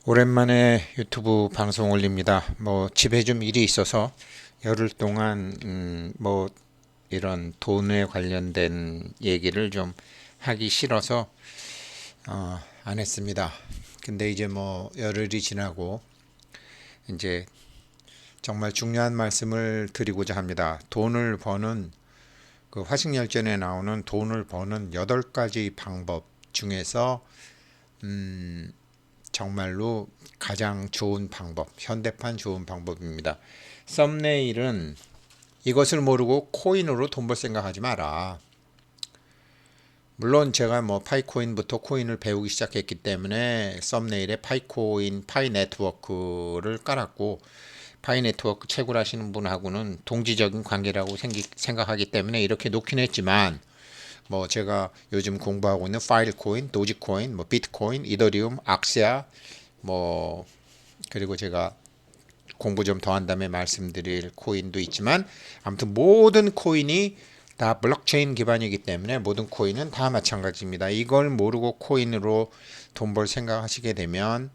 오랜만에 유튜브 방송 올립니다. 집에 좀 일이 있어서 열흘 동안 이런 돈에 관련된 얘기를 좀 하기 싫어서 안 했습니다. 근데 이제 열흘이 지나고 이제 정말 중요한 말씀을 드리고자 합니다. 돈을 버는 그 화식열전에 나오는 돈을 버는 8가지 방법 중에서 정말로 가장 좋은 방법, 현대판 좋은 방법입니다. 썸네일은 이것을 모르고 코인으로 돈 벌 생각하지 마라. 물론 제가 파이코인부터 코인을 배우기 시작했기 때문에 썸네일에 파이코인, 파이 네트워크를 깔았고, 파이 네트워크 채굴하시는 분하고는 동지적인 관계라고 생각하기 때문에 이렇게 놓긴 했지만, 제가 요즘 공부하고 있는 파일코인, 도지코인, 비트코인, 이더리움, 악세아, 뭐 그리고 제가 공부 좀 더 한 다음에 말씀드릴 코인도 있지만, 아무튼 모든 코인이 다 블록체인 기반이기 때문에 모든 코인은 다 마찬가지입니다. 이걸 모르고 코인으로 돈 벌 생각하시게 되면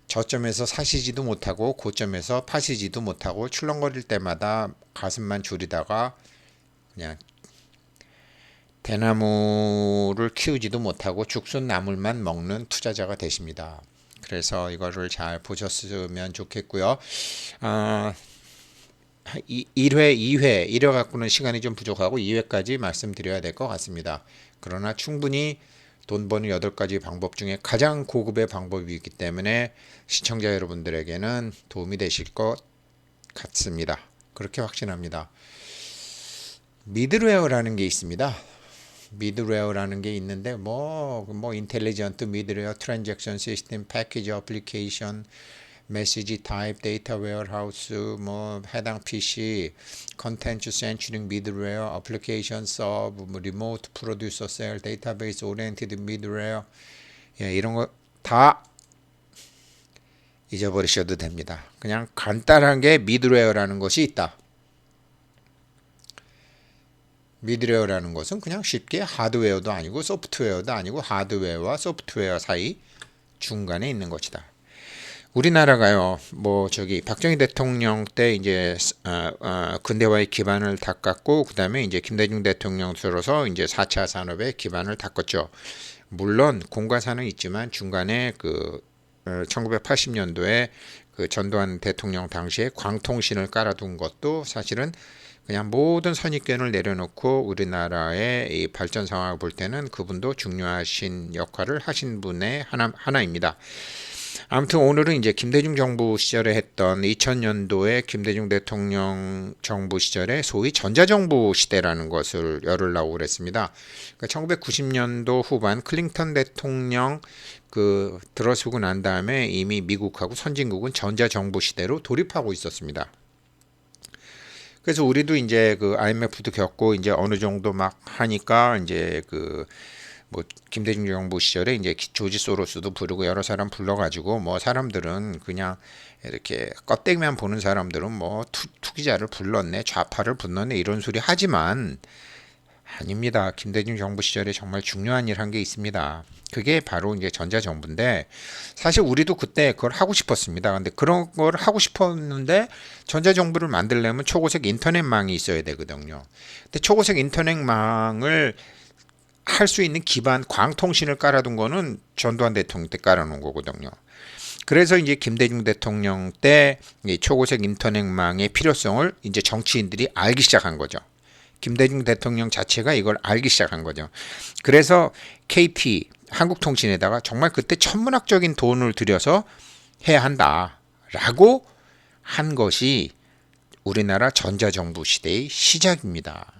저점에서 사시지도 못하고 고점에서 파시지도 못하고 출렁거릴 때마다 가슴만 졸이다가 그냥 대나무를 키우지도 못하고 죽순 나물만 먹는 투자자가 되십니다. 그래서 이거를 잘 보셨으면 좋겠고요. 아, 1회, 2회 이래 갖고는 시간이 좀 부족하고 2회까지 말씀드려야 될 것 같습니다. 그러나 충분히 돈 버는 8가지 방법 중에 가장 고급의 방법이기 때문에 시청자 여러분들에게는 도움이 되실 것 같습니다. 그렇게 확신합니다. 미드웨어라는 게 있습니다. 미드웨어라는 게 있는데 인텔리전트 미드웨어, 트랜잭션 시스템, 패키지 어플리케이션, 메시지 타입, 데이터 웨어하우스, 해당 PC, 컨텐츠 센츄링 미드웨어, 어플리케이션 서브, 리모트 프로듀서 셀, 데이터베이스 오리엔티드 미드웨어, 이런 거 다 잊어버리셔도 됩니다. 그냥 간단한 게 미드웨어라는 것이 있다. 미드웨어라는 것은 그냥 쉽게 하드웨어도 아니고 소프트웨어도 아니고 하드웨어와 소프트웨어 사이 중간에 있는 것이다. 우리나라가요, 박정희 대통령 때 이제 근대화의 기반을 닦았고, 그 다음에 이제 김대중 대통령 들어서 이제 4차 산업의 기반을 닦았죠. 물론 공과사는 있지만 중간에 1980년도에 그 전두환 대통령 당시에 광통신을 깔아둔 것도 사실은 그냥 모든 선입견을 내려놓고 우리나라의 이 발전 상황을 볼 때는 그분도 중요하신 역할을 하신 분의 하나입니다. 아무튼 오늘은 이제 김대중 정부 시절에 했던 2000년도에 김대중 대통령 정부 시절에 소위 전자정부 시대라는 것을 열으려고 그랬습니다. 그러니까 1990년도 후반 클린턴 대통령 들어서고 난 다음에 이미 미국하고 선진국은 전자정부 시대로 돌입하고 있었습니다. 그래서 우리도 이제 IMF도 겪고 이제 어느 정도 막 하니까 이제 김대중 정부 시절에 이제 조지 소로스도 부르고 여러 사람 불러가지고 사람들은 그냥 이렇게 껍데기만 보는 사람들은 투기자를 불렀네, 좌파를 불렀네 이런 소리 하지만 아닙니다. 김대중 정부 시절에 정말 중요한 일 한 게 있습니다. 그게 바로 이제 전자정부인데 사실 우리도 그때 그걸 하고 싶었습니다. 근데 그런 걸 하고 싶었는데 전자정부를 만들려면 초고속 인터넷망이 있어야 되거든요. 근데 초고속 인터넷망을 할 수 있는 기반 광통신을 깔아둔 거는 전두환 대통령 때 깔아놓은 거거든요. 그래서 이제 김대중 대통령 때 초고속 인터넷망의 필요성을 이제 정치인들이 알기 시작한 거죠. 김대중 대통령 자체가 이걸 알기 시작한 거죠. 그래서 KT 한국통신에다가 정말 그때 천문학적인 돈을 들여서 해야 한다라고 한 것이 우리나라 전자정부 시대의 시작입니다.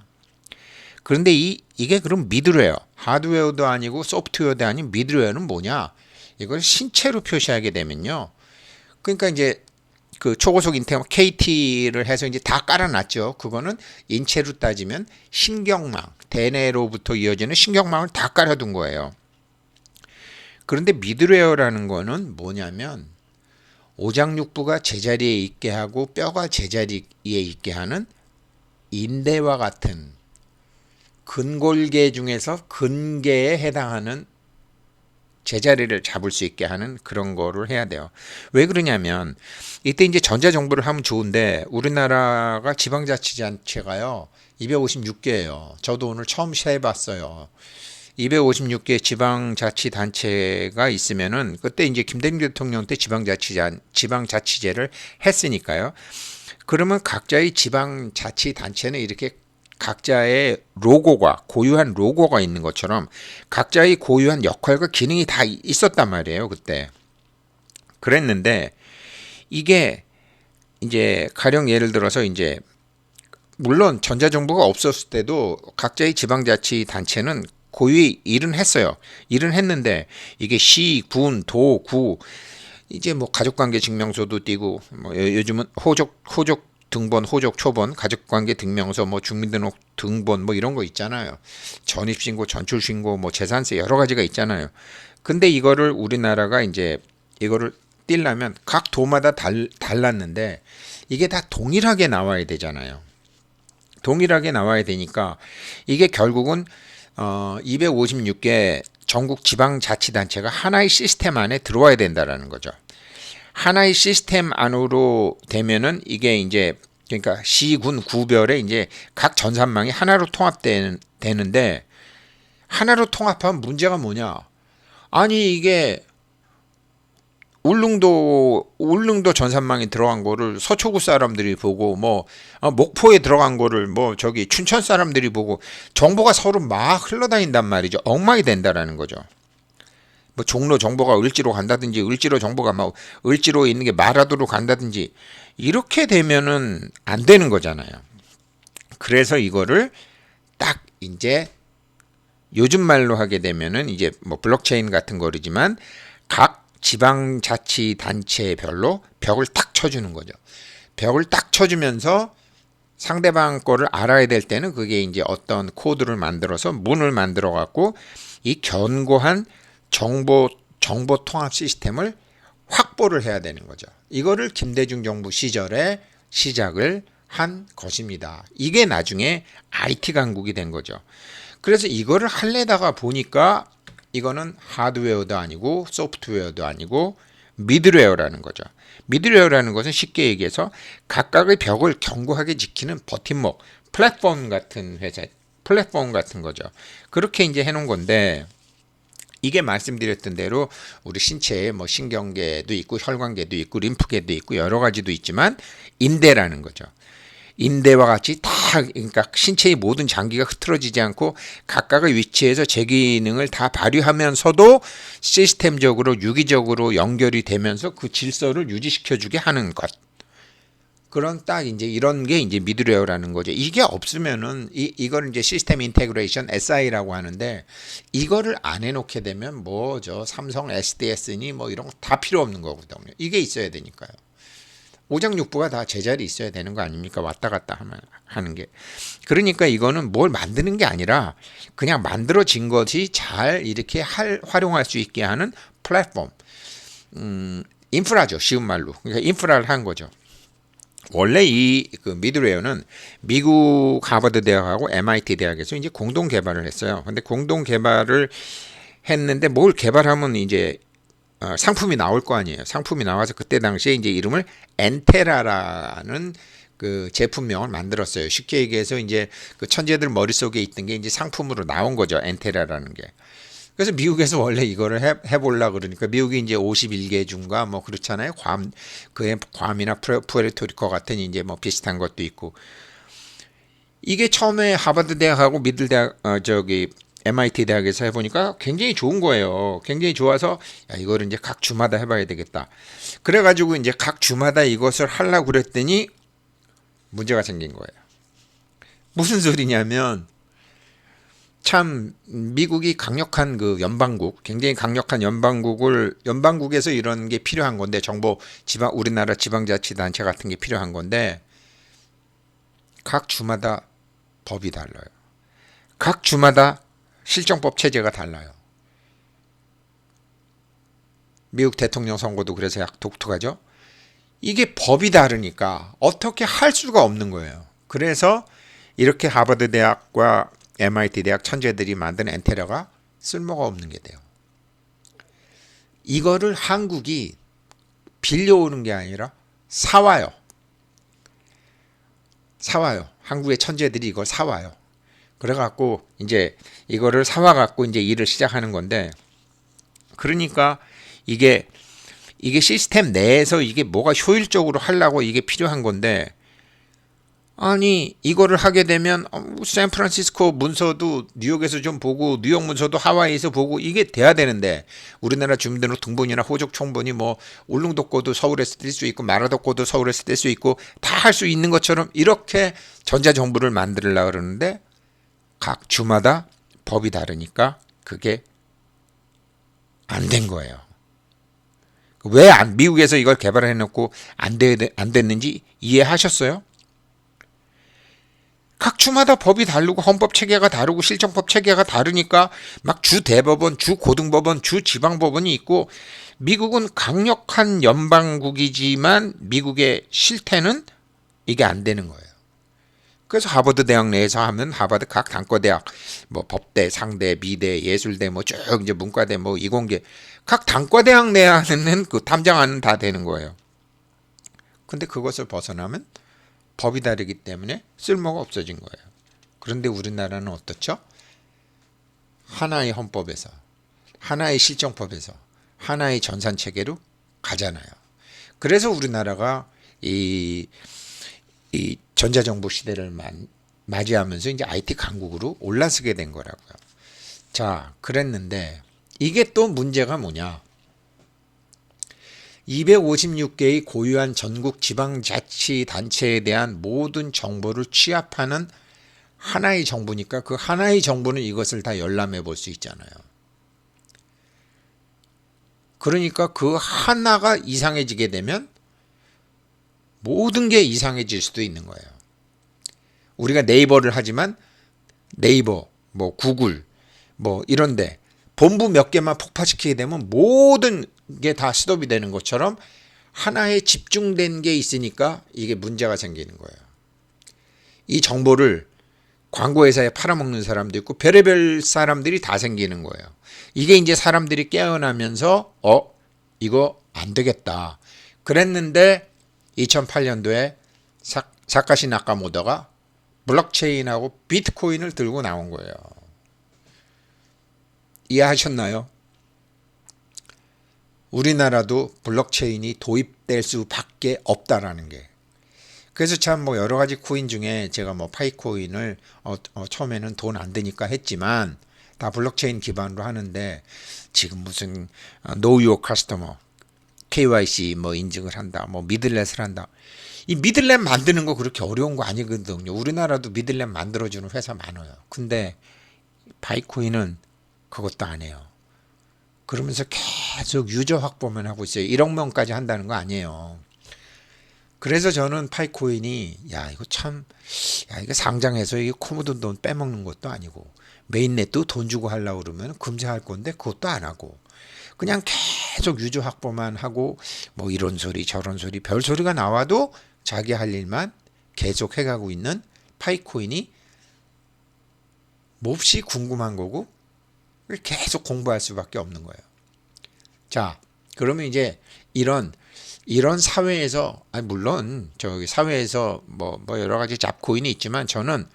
그런데 이게 그럼 미드웨어, 하드웨어도 아니고 소프트웨어도 아닌 미드웨어는 뭐냐? 이걸 신체로 표시하게 되면요. 그러니까 이제 초고속 인터넷 KT를 해서 이제 다 깔아놨죠. 그거는 인체로 따지면 신경망, 대뇌로부터 이어지는 신경망을 다 깔아둔 거예요. 그런데 미드웨어라는 거는 뭐냐면 오장육부가 제자리에 있게 하고 뼈가 제자리에 있게 하는 인대와 같은 근골계 중에서 근계에 해당하는 제자리를 잡을 수 있게 하는 그런 거를 해야 돼요. 왜 그러냐면 이때 이제 전자정부를 하면 좋은데 우리나라가 지방자치단체가요 256개예요. 저도 오늘 처음 세봤어요. 256개 지방자치단체가 있으면은 그때 이제 김대중 대통령 때 지방자치제를 했으니까요. 그러면 각자의 지방자치단체는 이렇게 각자의 로고가 고유한 로고가 있는 것처럼 각자의 고유한 역할과 기능이 다 있었단 말이에요. 그때 그랬는데 이게 이제 가령 예를 들어서 이제 물론 전자정부가 없었을 때도 각자의 지방자치단체는 고유의 일은 했어요. 일은 했는데 이게 시, 군, 도, 구 이제 뭐 가족관계 증명서도 띄고 뭐 요즘은 호적 등본, 호적 초본, 가족관계 등명서, 뭐 주민등록 등본 뭐 이런 거 있잖아요. 전입신고, 전출신고, 뭐 재산세 여러 가지가 있잖아요. 근데 이거를 우리나라가 이제 이거를 띄려면 각 도마다 달랐는데 이게 다 동일하게 나와야 되잖아요. 동일하게 나와야 되니까 이게 결국은 256개 전국 지방자치단체가 하나의 시스템 안에 들어와야 된다라는 거죠. 하나의 시스템 안으로 되면은 이게 이제 그러니까 시, 군, 구별에 이제 각 전산망이 하나로 통합되는데 하나로 통합하면 문제가 뭐냐? 아니 이게 울릉도 전산망에 들어간 거를 서초구 사람들이 보고 뭐 목포에 들어간 거를 뭐 저기 춘천 사람들이 보고 정보가 서로 막 흘러다닌단 말이죠. 엉망이 된다라는 거죠. 뭐 종로 정보가 을지로 간다든지 을지로 정보가 막 을지로에 있는 게 마라도로 간다든지 이렇게 되면은 안 되는 거잖아요. 그래서 이거를 딱 이제 요즘 말로 하게 되면은 이제 뭐 블록체인 같은 거지만 각 지방자치단체별로 벽을 딱 쳐주는 거죠. 벽을 딱 쳐주면서 상대방 거를 알아야 될 때는 그게 이제 어떤 코드를 만들어서 문을 만들어 갖고 이 견고한 정보 통합 시스템을 확보를 해야 되는 거죠. 이거를 김대중 정부 시절에 시작을 한 것입니다. 이게 나중에 IT 강국이 된 거죠. 그래서 이거를 하려다가 보니까 이거는 하드웨어도 아니고 소프트웨어도 아니고 미드웨어라는 거죠. 미드웨어라는 것은 쉽게 얘기해서 각각의 벽을 견고하게 지키는 버팀목, 플랫폼 같은 거죠. 그렇게 이제 해놓은 건데 이게 말씀드렸던 대로 우리 신체에 뭐 신경계도 있고 혈관계도 있고 림프계도 있고 여러 가지도 있지만 인대라는 거죠. 인대와 같이 다 그러니까 신체의 모든 장기가 흐트러지지 않고 각각의 위치에서 제 기능을 다 발휘하면서도 시스템적으로 유기적으로 연결이 되면서 그 질서를 유지시켜주게 하는 것. 그런 딱 이제 이런 게 이제 미드웨어라는 거죠. 이게 없으면은 이걸 이제 시스템 인테그레이션 SI라고 하는데 이거를 안 해놓게 되면 뭐 저 삼성 SDS니 뭐 이런 거 다 필요 없는 거거든요. 이게 있어야 되니까요. 오장육부가 다 제자리 있어야 되는 거 아닙니까? 왔다 갔다 하는 게. 그러니까 이거는 뭘 만드는 게 아니라 그냥 만들어진 것이 잘 이렇게 활용할 수 있게 하는 플랫폼. 인프라죠. 쉬운 말로. 그러니까 인프라를 한 거죠. 원래 이 그 미드웨어는 미국 하버드 대학하고 MIT 대학에서 이제 공동 개발을 했어요. 근데 공동 개발을 했는데 뭘 개발하면 이제 상품이 나올 거 아니에요. 상품이 나와서 그때 당시에 이제 이름을 엔테라라는 그 제품명을 만들었어요. 쉽게 얘기해서 이제 그 천재들 머릿속에 있던 게 이제 상품으로 나온 거죠. 엔테라라는 게. 그래서 미국에서 원래 이거를 해보려고 그러니까 미국이 이제 51개 중가 뭐 그렇잖아요. 괌이나 푸에르토리코 같은 이제 뭐 비슷한 것도 있고. 이게 처음에 하버드 대학하고 미들 대학, MIT 대학에서 해보니까 굉장히 좋은 거예요. 굉장히 좋아서 야, 이거를 이제 각 주마다 해봐야 되겠다. 그래가지고 이제 각 주마다 이것을 하려고 그랬더니 문제가 생긴 거예요. 무슨 소리냐면 참 미국이 강력한 그 연방국, 굉장히 강력한 연방국에서 이런 게 필요한 건데 우리나라 지방자치단체 같은 게 필요한 건데 각 주마다 법이 달라요. 각 주마다 실정법 체제가 달라요. 미국 대통령 선거도 그래서 약 독특하죠. 이게 법이 다르니까 어떻게 할 수가 없는 거예요. 그래서 이렇게 하버드 대학과 MIT 대학 천재들이 만든 엔테라가 쓸모가 없는 게 돼요. 이거를 한국이 빌려오는 게 아니라 사와요. 사와요. 한국의 천재들이 이걸 사와요. 그래갖고 이제 이거를 사와갖고 이제 일을 시작하는 건데, 그러니까 이게 시스템 내에서 이게 뭐가 효율적으로 하려고 이게 필요한 건데, 아니 이거를 하게 되면 샌프란시스코 문서도 뉴욕에서 좀 보고 뉴욕 문서도 하와이에서 보고 이게 돼야 되는데, 우리나라 주민등록 등본이나 호적 총본이 뭐 울릉도코도 서울에서 뗄 수 있고 마라도코도 서울에서 뗄 수 있고 다 할 수 있는 것처럼 이렇게 전자정부를 만들려고 그러는데, 각 주마다 법이 다르니까 그게 안 된 거예요. 왜 미국에서 이걸 개발해놓고 안 됐는지 이해하셨어요? 각 주마다 법이 다르고 헌법 체계가 다르고 실정법 체계가 다르니까 막 주 대법원, 주 고등법원, 주 지방법원이 있고, 미국은 강력한 연방국이지만 미국의 실태는 이게 안 되는 거예요. 그래서 하버드 대학 내에서 하면 하버드 각 단과대학, 뭐 법대, 상대, 미대, 예술대, 뭐 쭉 이제 문과대, 뭐 이공계 각 단과대학 내에는 그 탐정하는 다 되는 거예요. 근데 그것을 벗어나면 법이 다르기 때문에 쓸모가 없어진 거예요. 그런데 우리나라는 어떻죠? 하나의 헌법에서, 하나의 실정법에서, 하나의 전산체계로 가잖아요. 그래서 우리나라가 이 전자정부 시대를 맞이하면서 이제 IT 강국으로 올라서게 된 거라고요. 자, 그랬는데 이게 또 문제가 뭐냐? 256개의 고유한 전국 지방자치단체에 대한 모든 정보를 취합하는 하나의 정부니까 그 하나의 정부는 이것을 다 열람해 볼 수 있잖아요. 그러니까 그 하나가 이상해지게 되면 모든 게 이상해질 수도 있는 거예요. 우리가 네이버를 하지만 네이버, 뭐 구글, 뭐 이런데 본부 몇 개만 폭파시키게 되면 모든 게 다 스톱이 되는 것처럼 하나에 집중된 게 있으니까 이게 문제가 생기는 거예요. 이 정보를 광고회사에 팔아먹는 사람도 있고 별의별 사람들이 다 생기는 거예요. 이게 이제 사람들이 깨어나면서 이거 안 되겠다 그랬는데, 2008년도에 사카시 나카모토가 블록체인하고 비트코인을 들고 나온 거예요. 이해하셨나요? 우리나라도 블록체인이 도입될 수밖에 없다라는 게. 그래서 참 뭐 여러 가지 코인 중에 제가 뭐 파이코인을 처음에는 돈 안 드니까 했지만 다 블록체인 기반으로 하는데, 지금 무슨 Know Your Customer, KYC 뭐 인증을 한다, 뭐 미들넷을 한다. 이 미들넷 만드는 거 그렇게 어려운 거 아니거든요. 우리나라도 미들넷 만들어주는 회사 많아요. 근데 바이코인은 그것도 안 해요. 그러면서 계속 유저 확보만 하고 있어요. 1억 명까지 한다는 거 아니에요. 그래서 저는 파이코인이 이거 상장해서 이게 코모돈 돈 빼먹는 것도 아니고 메인넷도 돈 주고 하려고 그러면 금지할 건데 그것도 안 하고 그냥 계속 유저 확보만 하고 뭐 이런 소리 저런 소리 별 소리가 나와도 자기 할 일만 계속 해가고 있는 파이코인이 몹시 궁금한 거고 계속 공부할 수밖에 없는 거예요. 자, 그러면 이제 이런 사회에서, 물론 저기 사회에서 뭐 여러 가지 잡코인이 있지만 저는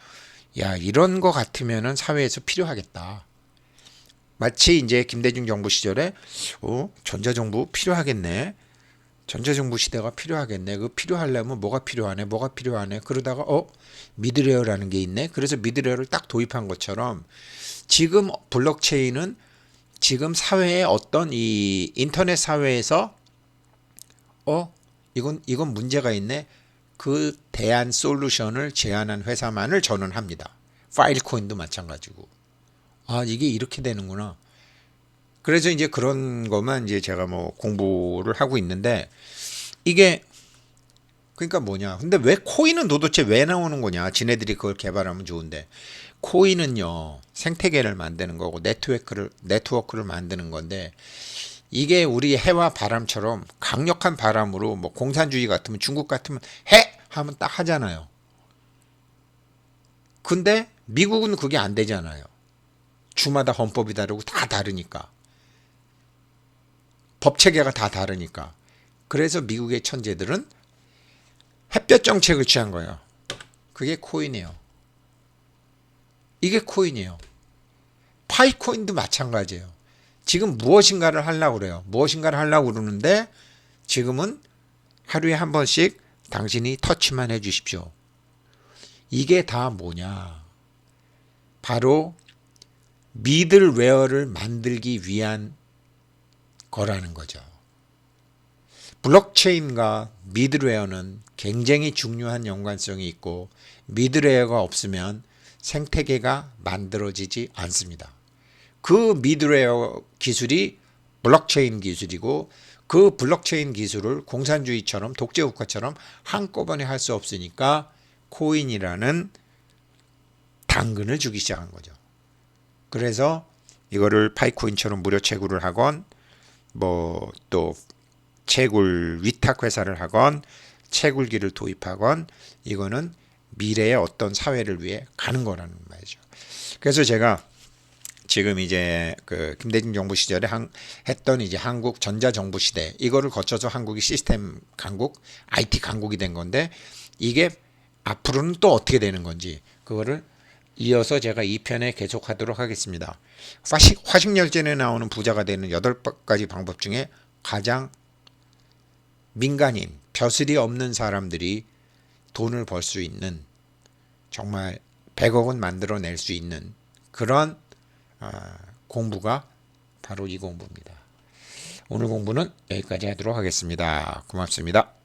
이런 거 같으면은 사회에서 필요하겠다. 마치 이제 김대중 정부 시절에 전자정부 필요하겠네. 전자정부 시대가 필요하겠네. 그 필요하려면 뭐가 필요하네. 그러다가 미드레어라는 게 있네. 그래서 미드레어를 딱 도입한 것처럼 지금 블록체인은 지금 사회의 어떤 이 인터넷 사회에서 이건 문제가 있네. 그 대안 솔루션을 제안한 회사만을 저는 합니다. 파일코인도 마찬가지고. 이게 이렇게 되는구나. 그래서 이제 그런 것만 이제 제가 뭐 공부를 하고 있는데, 이게 그러니까 뭐냐. 근데 왜 코인은 도대체 왜 나오는 거냐. 지네들이 그걸 개발하면 좋은데. 코인은요, 생태계를 만드는 거고 네트워크를 만드는 건데, 이게 우리 해와 바람처럼 강력한 바람으로 뭐 공산주의 같으면 중국 같으면 해 하면 딱 하잖아요. 근데 미국은 그게 안 되잖아요. 주마다 헌법이 다르고 다 다르니까. 법 체계가 다 다르니까. 그래서 미국의 천재들은 햇볕 정책을 취한 거예요. 그게 코인이에요. 이게 코인이에요. 파이코인도 마찬가지예요. 지금 무엇인가를 하려고 그래요. 무엇인가를 하려고 그러는데 지금은 하루에 한 번씩 당신이 터치만 해 주십시오. 이게 다 뭐냐? 바로 미들웨어를 만들기 위한 거라는 거죠. 블록체인과 미들웨어는 굉장히 중요한 연관성이 있고 미들웨어가 없으면 생태계가 만들어지지 않습니다. 그 미들웨어 기술이 블록체인 기술이고 그 블록체인 기술을 공산주의처럼 독재국가처럼 한꺼번에 할 수 없으니까 코인이라는 당근을 주기 시작한 거죠. 그래서 이거를 파이코인처럼 무료 채굴을 하건 뭐 또 채굴 위탁 회사를 하건 채굴기를 도입하건 이거는 미래의 어떤 사회를 위해 가는 거라는 말이죠. 그래서 제가 지금 이제 그 김대중 정부 시절에 했던 이제 한국 전자정부 시대 이거를 거쳐서 한국이 시스템 강국, IT 강국이 된 건데 이게 앞으로는 또 어떻게 되는 건지 그거를 이어서 제가 2편에 계속하도록 하겠습니다. 화식열전에 나오는 부자가 되는 8가지 방법 중에 가장 민간인, 벼슬이 없는 사람들이 돈을 벌 수 있는 정말 100억은 만들어낼 수 있는 그런 공부가 바로 이 공부입니다. 오늘 공부는 여기까지 하도록 하겠습니다. 고맙습니다.